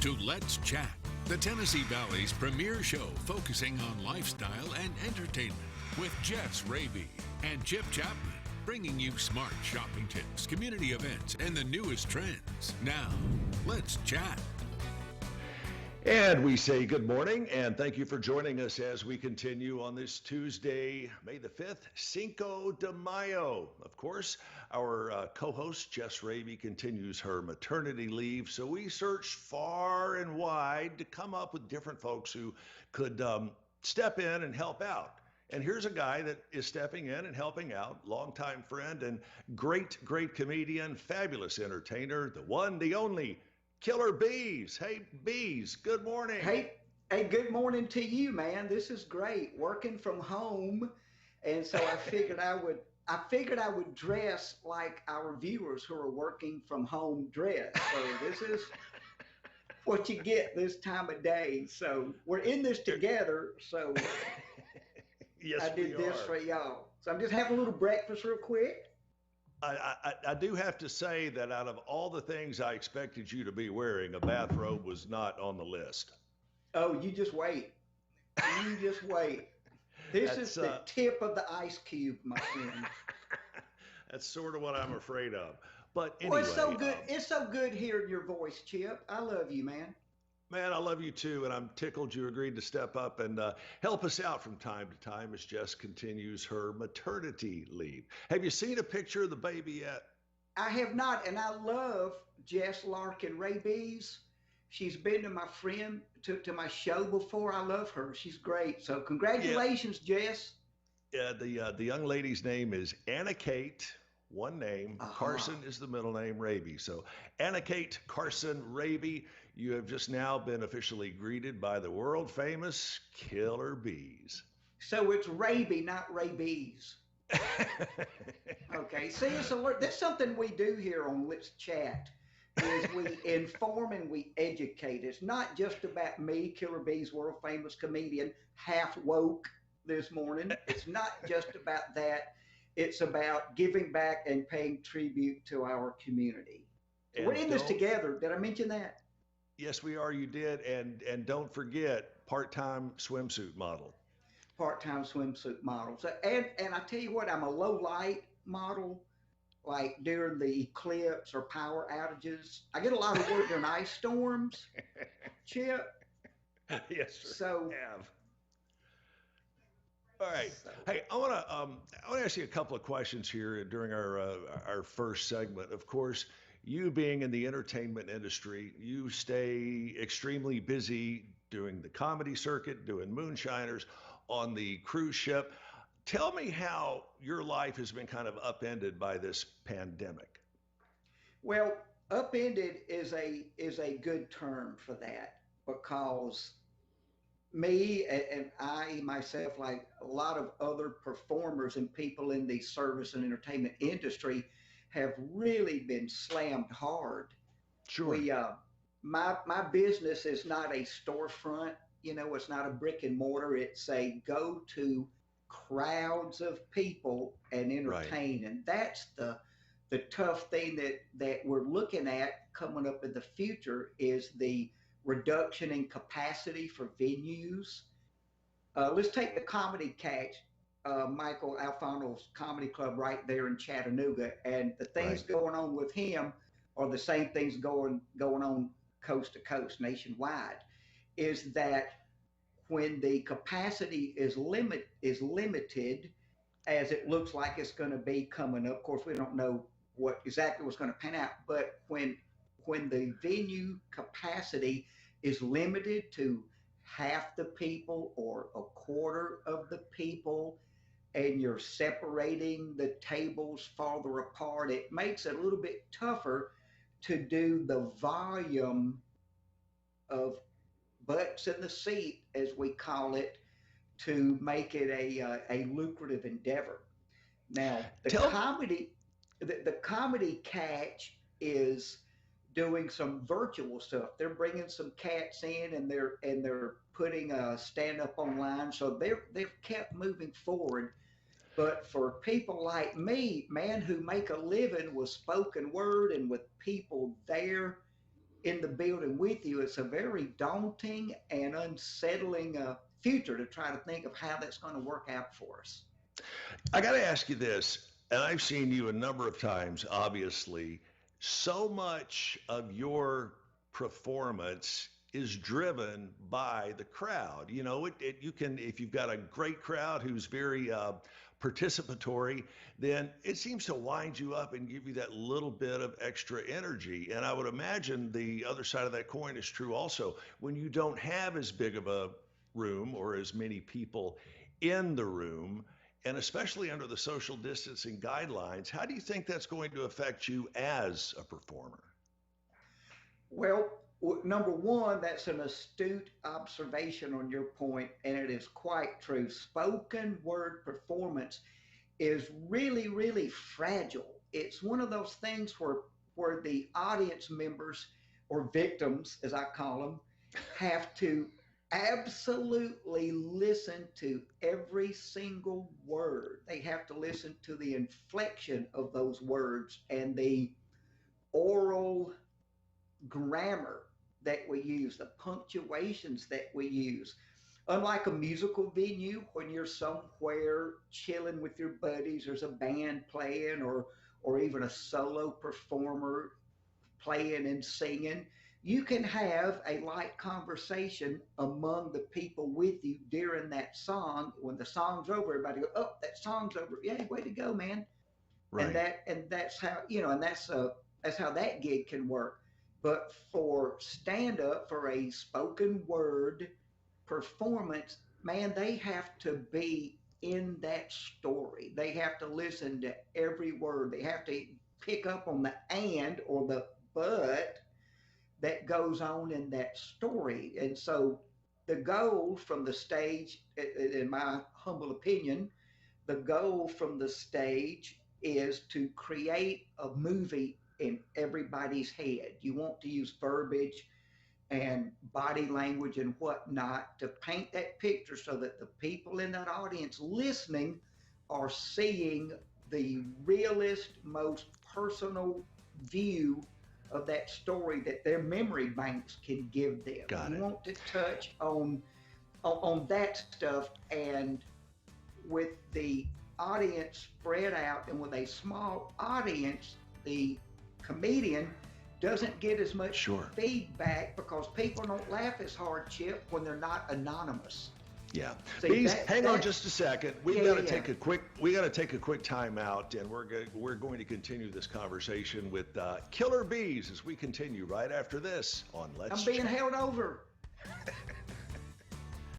to Let's Chat, the Tennessee Valley's premier show focusing on lifestyle and entertainment with Jess Raby and Chip Chapman, bringing you smart shopping tips, community events, and the newest trends. Now, let's chat. And we say good morning and thank you for joining us as we continue on this Tuesday, May the 5th, Cinco de Mayo. Of course, our co-host Jess Raby continues her maternity leave, so we searched far and wide to come up with different folks who could step in and help out. And here's a guy that is stepping in and helping out, longtime friend and great comedian, fabulous entertainer, the one, the only, Killer Beaz. Hey, Beaz, good morning. Hey, good morning to you, man. This is great. Working from home, and so I figured I would dress like our viewers who are working from home dress. So this is what you get this time of day. So we're in this together. So yes, I did this for y'all. So I'm just having a little breakfast real quick. I do have to say that out of all the things I expected you to be wearing, a bathrobe was not on the list. Oh, you just wait. You just wait. This is the tip of the ice cube, my friend. That's sort of what I'm afraid of. But anyway. Well, it's so good. It's so good hearing your voice, Chip. I love you, man. Man, I love you too, and I'm tickled you agreed to step up and help us out from time to time as Jess continues her maternity leave. Have you seen a picture of the baby yet? I have not, and I love Jess Larkin Beaz. She's been to to my show before. I love her. She's great. So congratulations, Jess. Yeah, the young lady's name is Anna Kate. One name. Carson is the middle name, Raby. So Anna Kate Carson Raby, you have just now been officially greeted by the world famous Killer Beaz. So it's Raby, not Beaz. Okay. See, that's something we do here on Let's Chat. Is we inform and we educate. It's not just about me, Killer Beaz, world famous comedian, half woke this morning. It's not just about that. It's about giving back and paying tribute to our community. So we're in this together. Did I mention that? Yes, we are. You did. And don't forget, part-time swimsuit model. Part-time swimsuit model. So, and I tell you what, I'm a low light model, like during the eclipse or power outages. I get a lot of work during ice storms, Chip. Yes, sir. So, all right. Hey, I want to ask you a couple of questions here during our first segment. Of course, you being in the entertainment industry, you stay extremely busy doing the comedy circuit, doing moonshiners on the cruise ship. Tell me how your life has been kind of upended by this pandemic. Well, upended is a good term for that, because me and I myself, like a lot of other performers and people in the service and entertainment industry, have really been slammed hard. Sure. My business is not a storefront. It's not a brick and mortar. It's a go to crowds of people and entertain. Right. And that's the tough thing that we're looking at coming up in the future is the reduction in capacity for venues. Let's take the Comedy Catch, Michael Alfano's comedy club right there in Chattanooga, and the things going on with him are the same things going on coast to coast nationwide. Is that when the capacity is limited, as it looks like it's going to be coming up. Of course, we don't know exactly what's going to pan out, but when the venue capacity is limited to half the people or a quarter of the people, and you're separating the tables farther apart, it makes it a little bit tougher to do the volume of butts in the seat, as we call it, to make it a lucrative endeavor. Now, the Comedy Catch is doing some virtual stuff. They're bringing some cats in, and they're putting a stand up online. So they've kept moving forward. But for people like me, man, who make a living with spoken word and with people there, in the building with you, it's a very daunting and unsettling future to try to think of how that's going to work out for us. I got to ask you this, and I've seen you a number of times, obviously. So much of your performance is driven by the crowd. You know, you can, if you've got a great crowd who's very participatory, then it seems to wind you up and give you that little bit of extra energy. And I would imagine the other side of that coin is true also. When you don't have as big of a room or as many people in the room, and especially under the social distancing guidelines, how do you think that's going to affect you as a performer? Well, number one, that's an astute observation on your point, and it is quite true. Spoken word performance is really, really fragile. It's one of those things where the audience members, or victims, as I call them, have to absolutely listen to every single word. They have to listen to the inflection of those words and the oral grammar that we use, the punctuations that we use. Unlike a musical venue, when you're somewhere chilling with your buddies, there's a band playing or even a solo performer playing and singing, you can have a light conversation among the people with you during that song. When the song's over, everybody go, "Oh, that song's over. Yeah, way to go, man." Right. And that's how, and that's how that gig can work. But for stand up, for a spoken word performance, man, they have to be in that story. They have to listen to every word. They have to pick up on the and or the but that goes on in that story. And so the goal from the stage, in my humble opinion, the goal from the stage is to create a movie in everybody's head. You want to use verbiage and body language and whatnot to paint that picture so that the people in that audience listening are seeing the realest, most personal view of that story that their memory banks can give them. Got it. You want to touch on that stuff, and with the audience spread out and with a small audience, the comedian doesn't get as much feedback because people don't laugh as hard, Chip, when they're not anonymous. Yeah. See, Beaz, hang on just a second. We've got to take a quick time out, and we're going to continue this conversation with Killer Beaz as we continue right after this on Let's I'm being held over.